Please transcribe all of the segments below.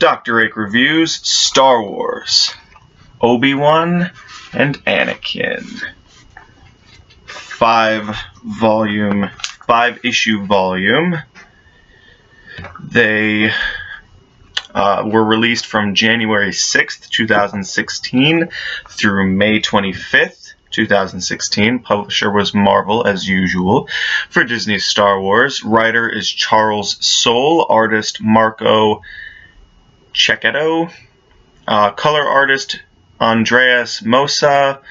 DoctorAche Reviews Star Wars, Obi-Wan and Anakin. 5-issue volume. They were released from January 6th, 2016 through May 25th, 2016. Publisher was Marvel, as usual, for Disney's Star Wars. Writer is Charles Soule. Artist Marco Checchetto. Color artist Andres Mossa.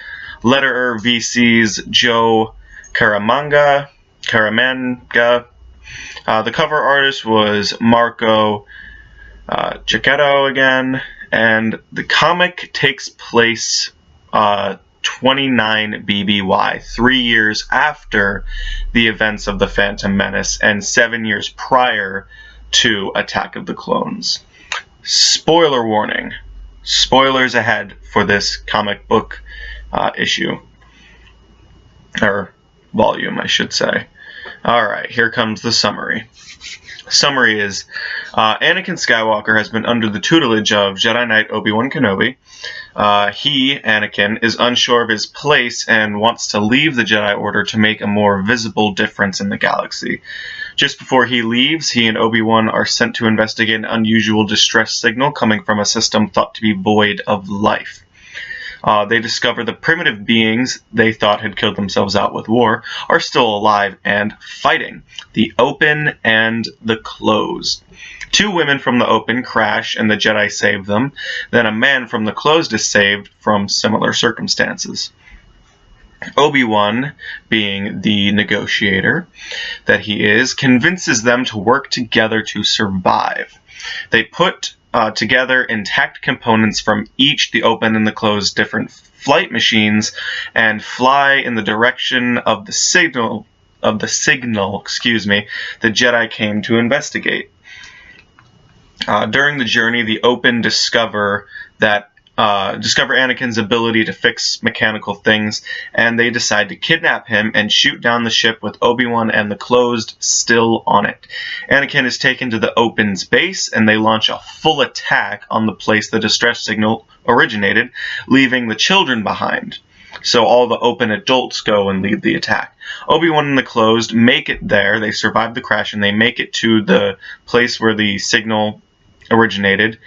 Letterer VC's Joe Caramagna. The cover artist was Marco Checchetto again, and the comic takes place 29 BBY, 3 years after the events of the Phantom Menace and 7 years prior to Attack of the Clones. Spoiler warning. Spoilers ahead for this comic book issue. Or volume, I should say. Alright, here comes the summary. Summary is, Anakin Skywalker has been under the tutelage of Jedi Knight Obi-Wan Kenobi. He, Anakin, is unsure of his place and wants to leave the Jedi Order to make a more visible difference in the galaxy. Just before he leaves, he and Obi-Wan are sent to investigate an unusual distress signal coming from a system thought to be void of life. They discover the primitive beings they thought had killed themselves out with war are still alive and fighting. The open and the closed. 2 women from the open crash and the Jedi save them. Then a man from the closed is saved from similar circumstances. Obi-Wan, being the negotiator that he is, convinces them to work together to survive. They put together intact components from each the open and the closed different flight machines and fly in the direction of the signal the Jedi came to investigate. During the journey, the open discover Anakin's ability to fix mechanical things, and they decide to kidnap him and shoot down the ship with Obi-Wan and the closed still on it. Anakin is taken to the open's base, and they launch a full attack on the place the distress signal originated, leaving the children behind. So all the open adults go and lead the attack. Obi-Wan and the closed make it there. They survive the crash, and they make it to the place where the signal originated.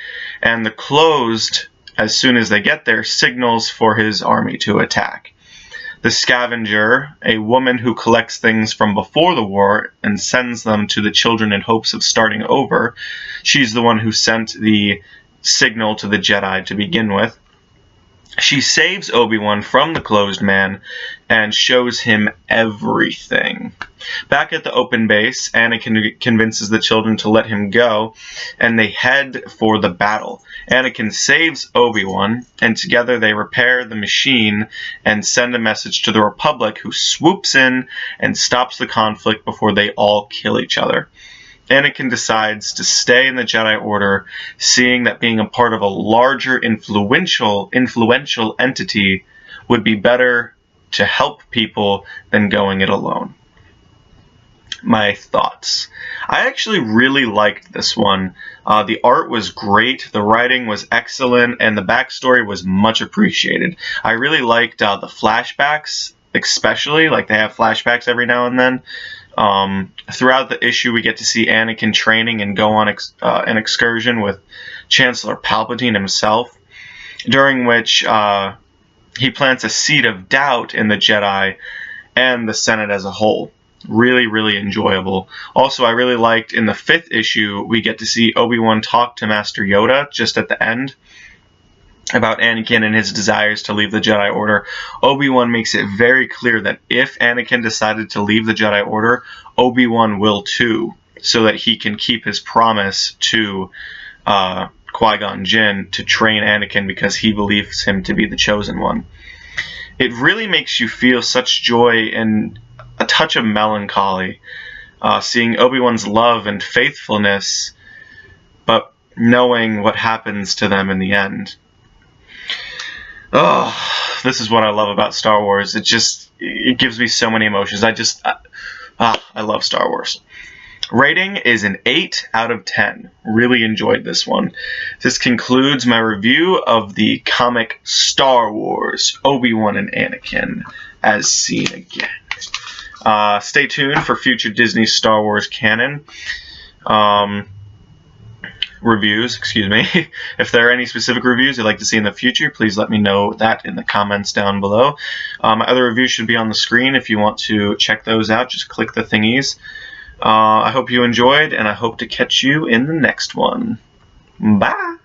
And the closed, as soon as they get there, signals for his army to attack. The Scavenger, a woman who collects things from before the war and sends them to the children in hopes of starting over, she's the one who sent the signal to the Jedi to begin with. She saves Obi-Wan from the closed man and shows him everything. Back at the open base, Anakin convinces the children to let him go, and they head for the battle. Anakin saves Obi-Wan, and together they repair the machine and send a message to the Republic, who swoops in and stops the conflict before they all kill each other. Anakin decides to stay in the Jedi Order, seeing that being a part of a larger influential entity would be better to help people than going it alone. My thoughts. I actually really liked this one. The art was great, the writing was excellent, and the backstory was much appreciated. I really liked the flashbacks, especially. Like, they have flashbacks every now and then. Throughout the issue, we get to see Anakin training and go on an excursion with Chancellor Palpatine himself, during which he plants a seed of doubt in the Jedi and the Senate as a whole. Really, really enjoyable. Also, I really liked in the 5th issue, we get to see Obi-Wan talk to Master Yoda just at the end about Anakin and his desires to leave the Jedi Order. Obi-Wan makes it very clear that if Anakin decided to leave the Jedi Order, Obi-Wan will too, so that he can keep his promise to Qui-Gon Jinn to train Anakin because he believes him to be the chosen one. It really makes you feel such joy and a touch of melancholy, seeing Obi-Wan's love and faithfulness, but knowing what happens to them in the end. Oh, this is what I love about Star Wars. It gives me so many emotions. I love Star Wars. Rating is an 8 out of 10. Really enjoyed this one. This concludes my review of the comic Star Wars, Obi-Wan and Anakin, as seen again. Stay tuned for future Disney Star Wars canon reviews, excuse me. If there are any specific reviews you'd like to see in the future, please let me know that in the comments down below. My other reviews should be on the screen. If you want to check those out, just click the thingies. I hope you enjoyed, and I hope to catch you in the next one. Bye!